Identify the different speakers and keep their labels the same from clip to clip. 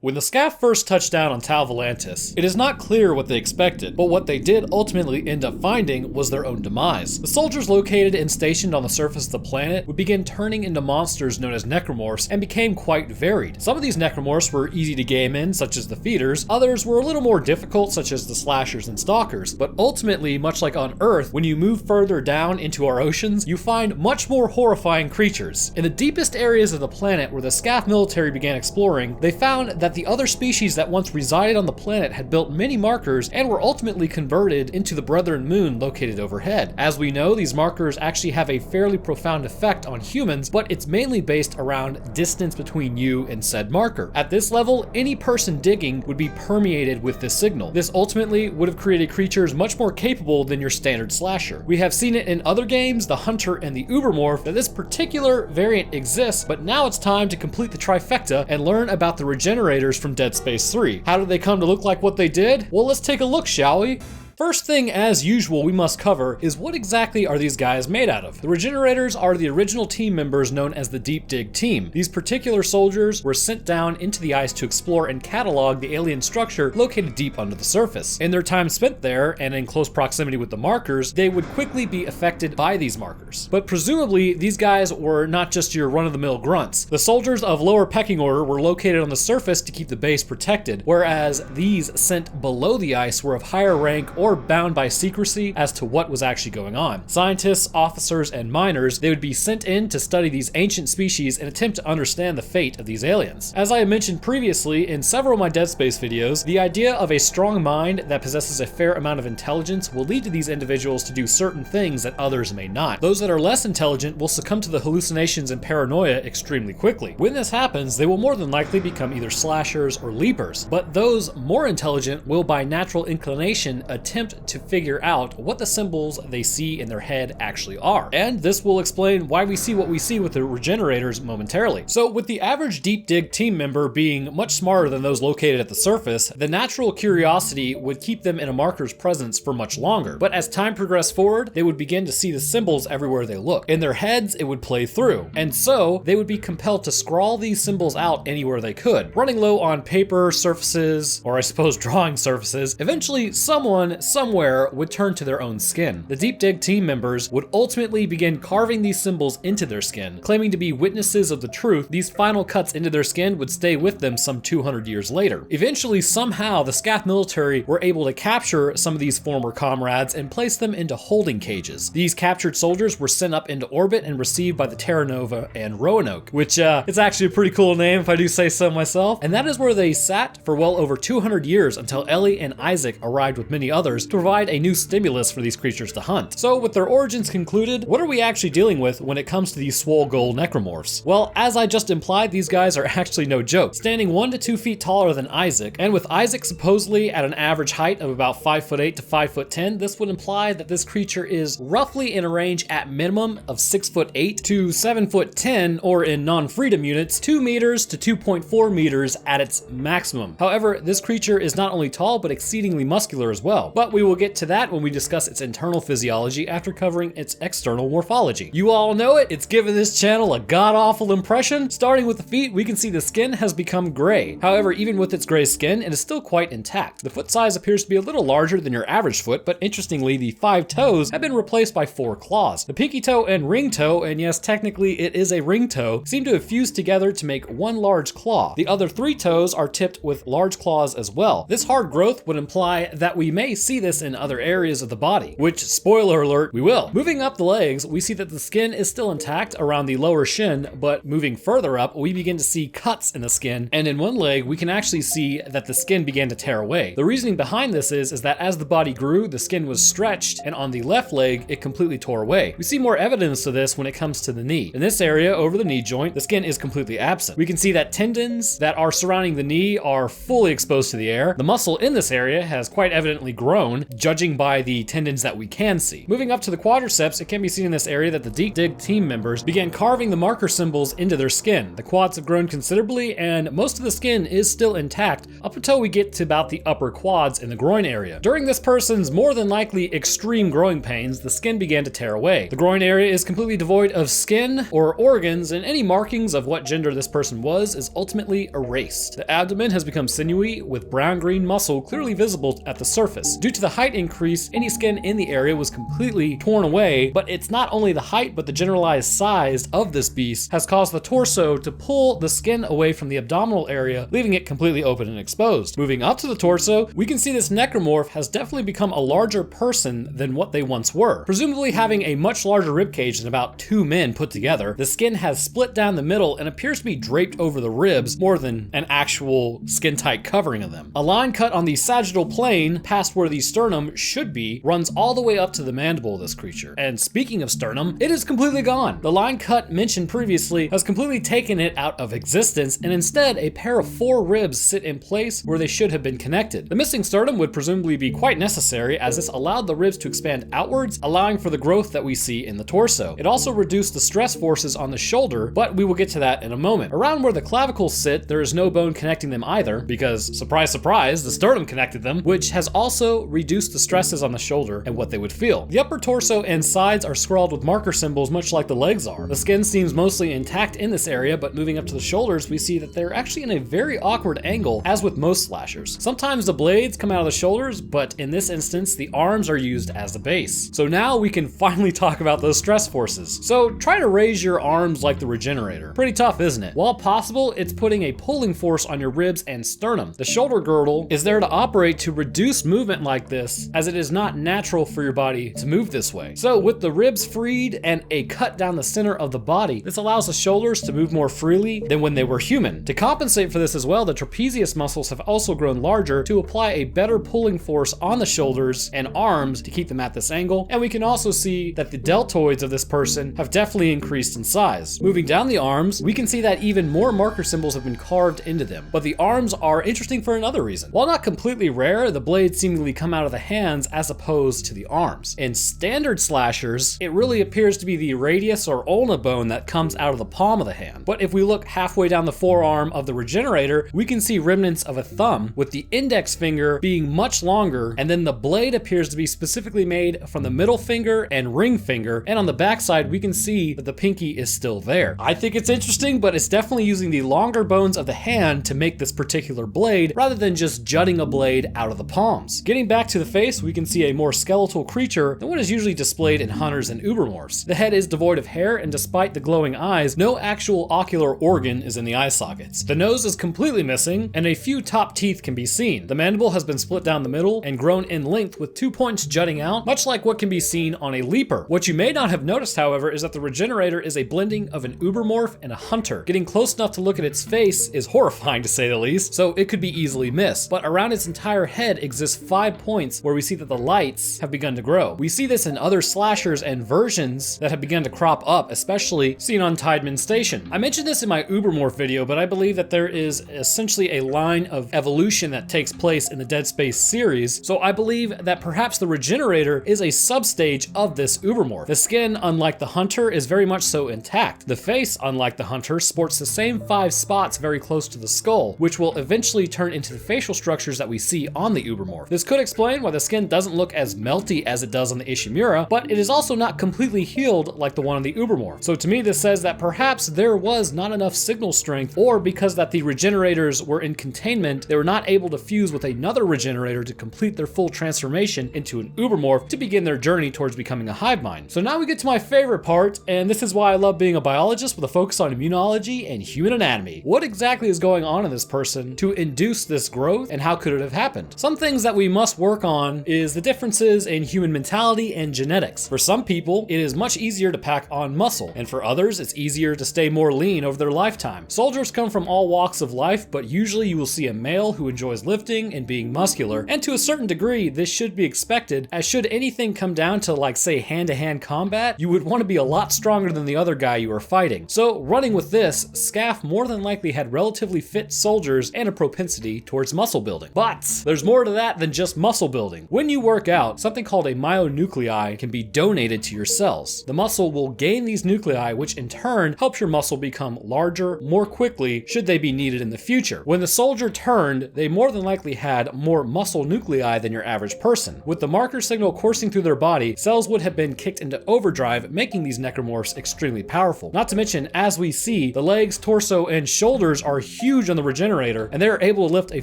Speaker 1: When the SCAF first touched down on Tau Volantis, it is not clear what they expected, but what they did ultimately end up finding was their own demise. The soldiers located and stationed on the surface of the planet would begin turning into monsters known as Necromorphs and became quite varied. Some of these Necromorphs were easy to game in, such as the Feeders, others were a little more difficult, such as the Slashers and Stalkers, but ultimately, much like on Earth, when you move further down into our oceans, you find much more horrifying creatures. In the deepest areas of the planet where the SCAF military began exploring, they found that the other species that once resided on the planet had built many markers and were ultimately converted into the Brethren Moon located overhead. As we know, these markers actually have a fairly profound effect on humans, but it's mainly based around distance between you and said marker. At this level, any person digging would be permeated with this signal. This ultimately would have created creatures much more capable than your standard slasher. We have seen it in other games, the Hunter and the Ubermorph, that this particular variant exists, but now it's time to complete the trifecta and learn about the Regenerators from Dead Space 3. How did they come to look like what they did? Well, let's take a look, shall we? First thing, as usual, we must cover is what exactly are these guys made out of? The Regenerators are the original team members known as the Deep Dig Team. These particular soldiers were sent down into the ice to explore and catalog the alien structure located deep under the surface. In their time spent there, and in close proximity with the markers, they would quickly be affected by these markers. But presumably, these guys were not just your run-of-the-mill grunts. The soldiers of lower pecking order were located on the surface to keep the base protected, whereas these sent below the ice were of higher rank or bound by secrecy as to what was actually going on. Scientists, officers, and miners, they would be sent in to study these ancient species and attempt to understand the fate of these aliens. As I had mentioned previously in several of my Dead Space videos, the idea of a strong mind that possesses a fair amount of intelligence will lead to these individuals to do certain things that others may not. Those that are less intelligent will succumb to the hallucinations and paranoia extremely quickly. When this happens, they will more than likely become either slashers or leapers, but those more intelligent will by natural inclination attempt to figure out what the symbols they see in their head actually are. And this will explain why we see what we see with the Regenerators momentarily. So with the average Deep Dig team member being much smarter than those located at the surface, the natural curiosity would keep them in a marker's presence for much longer. But as time progressed forward, they would begin to see the symbols everywhere they look. In their heads, it would play through. And so they would be compelled to scrawl these symbols out anywhere they could. Running low on paper surfaces, or I suppose drawing surfaces, eventually someone somewhere would turn to their own skin. The Deep Dig team members would ultimately begin carving these symbols into their skin. Claiming to be witnesses of the truth, these final cuts into their skin would stay with them some 200 years later. Eventually, somehow, the SCAF military were able to capture some of these former comrades and place them into holding cages. These captured soldiers were sent up into orbit and received by the Terra Nova and Roanoke, which it's actually a pretty cool name if I do say so myself. And that is where they sat for well over 200 years until Ellie and Isaac arrived with many others to provide a new stimulus for these creatures to hunt. So with their origins concluded, what are we actually dealing with when it comes to these swole gold necromorphs? Well, as I just implied, these guys are actually no joke, standing 1 to 2 feet taller than Isaac, and with Isaac supposedly at an average height of about 5'8" to 5'10", this would imply that this creature is roughly in a range at minimum of 6'8" to 7'10", or in non-freedom units, 2 meters to 2.4 meters at its maximum. However, this creature is not only tall but exceedingly muscular as well, but we will get to that when we discuss its internal physiology after covering its external morphology. You all know it, it's given this channel a god-awful impression. Starting with the feet, we can see the skin has become gray. However, even with its gray skin, it is still quite intact. The foot size appears to be a little larger than your average foot, but interestingly, the 5 toes have been replaced by 4 claws. The pinky toe and ring toe, and yes, technically it is a ring toe, seem to have fused together to make one large claw. The other 3 toes are tipped with large claws as well. This hard growth would imply that we may see this in other areas of the body, which, spoiler alert, we will. Moving up the legs, we see that the skin is still intact around the lower shin, but moving further up, we begin to see cuts in the skin, and in one leg, we can actually see that the skin began to tear away. The reasoning behind this is that as the body grew, the skin was stretched, and on the left leg, it completely tore away. We see more evidence of this when it comes to the knee. In this area, over the knee joint, the skin is completely absent. We can see that tendons that are surrounding the knee are fully exposed to the air. The muscle in this area has quite evidently grown grown, judging by the tendons that we can see. Moving up to the quadriceps, it can be seen in this area that the Deep Dig team members began carving the marker symbols into their skin. The quads have grown considerably, and most of the skin is still intact up until we get to about the upper quads in the groin area. During this person's more than likely extreme growing pains, the skin began to tear away. The groin area is completely devoid of skin or organs, and any markings of what gender this person was is ultimately erased. The abdomen has become sinewy with brown-green muscle clearly visible at the surface. Due to the height increase, any skin in the area was completely torn away, but it's not only the height but the generalized size of this beast has caused the torso to pull the skin away from the abdominal area, leaving it completely open and exposed. Moving up to the torso, we can see this necromorph has definitely become a larger person than what they once were. Presumably having a much larger ribcage than about 2 men put together, the skin has split down the middle and appears to be draped over the ribs more than an actual skin-tight covering of them. A line cut on the sagittal plane, past where the sternum should be, runs all the way up to the mandible of this creature. And speaking of sternum, it is completely gone. The line cut mentioned previously has completely taken it out of existence, and instead a pair of 4 ribs sit in place where they should have been connected. The missing sternum would presumably be quite necessary, as this allowed the ribs to expand outwards, allowing for the growth that we see in the torso. It also reduced the stress forces on the shoulder, but we will get to that in a moment. Around where the clavicles sit, there is no bone connecting them either, because surprise, surprise, the sternum connected them, which has also reduced the stresses on the shoulder and what they would feel. The upper torso and sides are scrawled with marker symbols much like the legs are. The skin seems mostly intact in this area, but moving up to the shoulders, we see that they're actually in a very awkward angle, as with most slashers. Sometimes the blades come out of the shoulders, but in this instance, the arms are used as the base. So now we can finally talk about those stress forces. So try to raise your arms like the Regenerator. Pretty tough, isn't it? While possible, it's putting a pulling force on your ribs and sternum. The shoulder girdle is there to operate to reduce movement like this, as it is not natural for your body to move this way. So with the ribs freed and a cut down the center of the body, this allows the shoulders to move more freely than when they were human. To compensate for this as well, the trapezius muscles have also grown larger to apply a better pulling force on the shoulders and arms to keep them at this angle, and we can also see that the deltoids of this person have definitely increased in size. Moving down the arms, we can see that even more marker symbols have been carved into them, but the arms are interesting for another reason. While not completely rare, the blades seemingly come out of the hands as opposed to the arms. In standard slashers, it really appears to be the radius or ulna bone that comes out of the palm of the hand. But if we look halfway down the forearm of the Regenerator, we can see remnants of a thumb, with the index finger being much longer, and then the blade appears to be specifically made from the middle finger and ring finger, and on the backside we can see that the pinky is still there. I think it's interesting, but it's definitely using the longer bones of the hand to make this particular blade, rather than just jutting a blade out of the palms. Getting back to the face, we can see a more skeletal creature than what is usually displayed in Hunters and Ubermorphs. The head is devoid of hair, and despite the glowing eyes, no actual ocular organ is in the eye sockets. The nose is completely missing, and a few top teeth can be seen. The mandible has been split down the middle and grown in length with 2 points jutting out, much like what can be seen on a leaper. What you may not have noticed, however, is that the Regenerator is a blending of an Ubermorph and a Hunter. Getting close enough to look at its face is horrifying to say the least, so it could be easily missed. But around its entire head exists 5 points where we see that the lights have begun to grow. We see this in other slashers and versions that have begun to crop up, especially seen on Tideman Station. I mentioned this in my Ubermorph video, but I believe that there is essentially a line of evolution that takes place in the Dead Space series, so I believe that perhaps the Regenerator is a substage of this Ubermorph. The skin, unlike the Hunter, is very much so intact. The face, unlike the Hunter, sports the same 5 spots very close to the skull, which will eventually turn into the facial structures that we see on the Ubermorph. This could explain why the skin doesn't look as melty as it does on the Ishimura, but it is also not completely healed like the one on the Ubermorph. So to me, this says that perhaps there was not enough signal strength, or because that the Regenerators were in containment, they were not able to fuse with another Regenerator to complete their full transformation into an Ubermorph to begin their journey towards becoming a hive mind. So now we get to my favorite part, and this is why I love being a biologist with a focus on immunology and human anatomy. What exactly is going on in this person to induce this growth, and how could it have happened? Some things that we must work on is the differences in human mentality and genetics. For some people, it is much easier to pack on muscle, and for others, it's easier to stay more lean over their lifetime. Soldiers come from all walks of life, but usually you will see a male who enjoys lifting and being muscular, and to a certain degree, this should be expected, as should anything come down to, like, say, hand-to-hand combat, you would want to be a lot stronger than the other guy you are fighting. So running with this, SCAF more than likely had relatively fit soldiers and a propensity towards muscle building. But there's more to that than just muscle muscle building. When you work out, something called a myonuclei can be donated to your cells. The muscle will gain these nuclei, which in turn helps your muscle become larger more quickly should they be needed in the future. When the soldier turned, they more than likely had more muscle nuclei than your average person. With the marker signal coursing through their body, cells would have been kicked into overdrive, making these necromorphs extremely powerful. Not to mention, as we see, the legs, torso, and shoulders are huge on the Regenerator, and they are able to lift a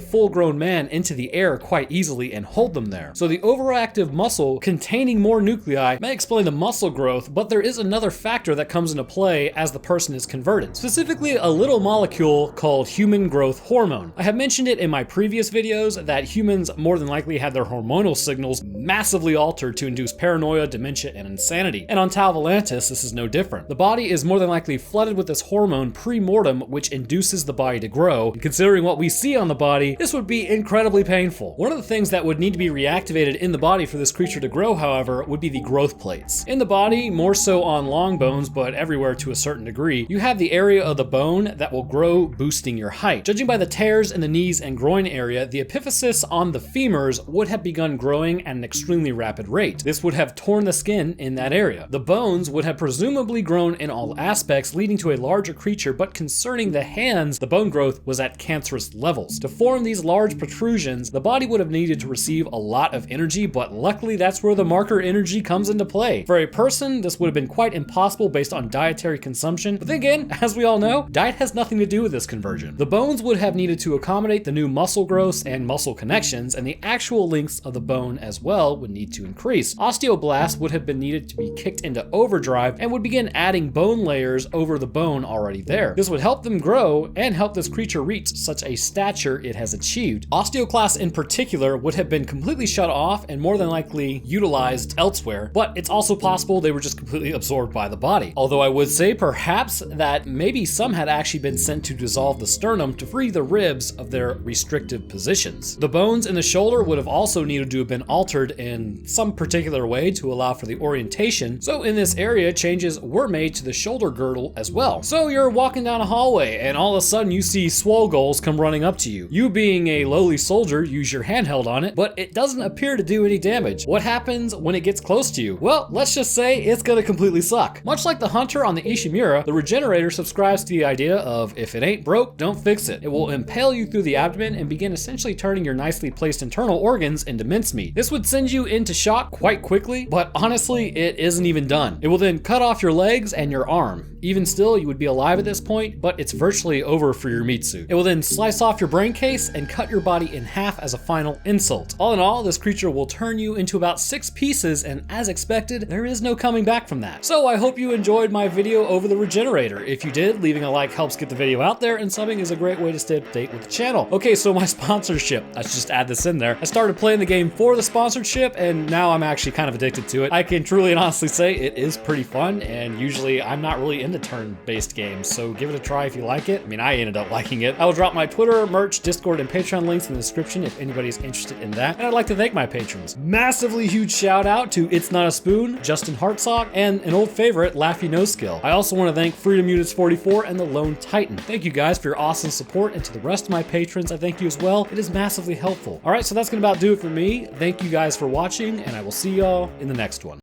Speaker 1: full-grown man into the air quite easily and hold them there. So the overactive muscle containing more nuclei may explain the muscle growth, but there is another factor that comes into play as the person is converted, specifically a little molecule called human growth hormone. I have mentioned it in my previous videos that humans more than likely had their hormonal signals massively altered to induce paranoia, dementia, and insanity. And on Tau Volantis, this is no different. The body is more than likely flooded with this hormone pre-mortem, which induces the body to grow. And considering what we see on the body, this would be incredibly painful. One of the things that would need to be reactivated in the body for this creature to grow, however, would be the growth plates. In the body, more so on long bones, but everywhere to a certain degree, you have the area of the bone that will grow, boosting your height. Judging by the tears in the knees and groin area, the epiphysis on the femurs would have begun growing at an extremely rapid rate. This would have torn the skin in that area. The bones would have presumably grown in all aspects, leading to a larger creature, but concerning the hands, the bone growth was at cancerous levels. To form these large protrusions, the body would have needed to receive a lot of energy, but luckily that's where the marker energy comes into play. For a person, this would have been quite impossible based on dietary consumption, but then again, as we all know, diet has nothing to do with this conversion. The bones would have needed to accommodate the new muscle growths and muscle connections, and the actual lengths of the bone as well would need to increase. Osteoblasts would have been needed to be kicked into overdrive and would begin adding bone layers over the bone already there. This would help them grow and help this creature reach such a stature it has achieved. Osteoclasts in particular would have been completely shut off and more than likely utilized elsewhere, but it's also possible they were just completely absorbed by the body. Although I would say perhaps that maybe some had actually been sent to dissolve the sternum to free the ribs of their restrictive positions. The bones in the shoulder would have also needed to have been altered in some particular way to allow for the orientation, so in this area changes were made to the shoulder girdle as well. So you're walking down a hallway and all of a sudden you see swole goals come running up to you. You being a lowly soldier, use your handheld on it, but it doesn't appear to do any damage. What happens when it gets close to you? Well, let's just say it's gonna completely suck. Much like the Hunter on the Ishimura, the Regenerator subscribes to the idea of if it ain't broke, don't fix it. It will impale you through the abdomen and begin essentially turning your nicely placed internal organs into mincemeat. This would send you into shock quite quickly, but honestly, it isn't even done. It will then cut off your legs and your arm. Even still, you would be alive at this point, but it's virtually over for your meat suit. It will then slice off your brain case and cut your body in half as a final insult. All in all, this creature will turn you into about 6 pieces, and as expected, there is no coming back from that. So I hope you enjoyed my video over the Regenerator. If you did, leaving a like helps get the video out there, and subbing is a great way to stay up to date with the channel. Okay, so my sponsorship. I should just add this in there. I started playing the game for the sponsorship, and now I'm actually kind of addicted to it. I can truly and honestly say it is pretty fun, and usually I'm not really into turn-based games, so give it a try if you like it. I mean, I ended up liking it. I will drop my Twitter, merch, Discord, and Patreon links in the description if anybody's interested in that. And I'd like to thank my patrons. Massively huge shout out to It's Not a Spoon, Justin Hartsock, and an old favorite, Laffy No Skill. I also want to thank Freedom Units 44 and the Lone Titan. Thank you guys for your awesome support, and to the rest of my patrons, I thank you as well. It is massively helpful. All right, so that's gonna about do it for me. Thank you guys for watching, and I will see y'all in the next one.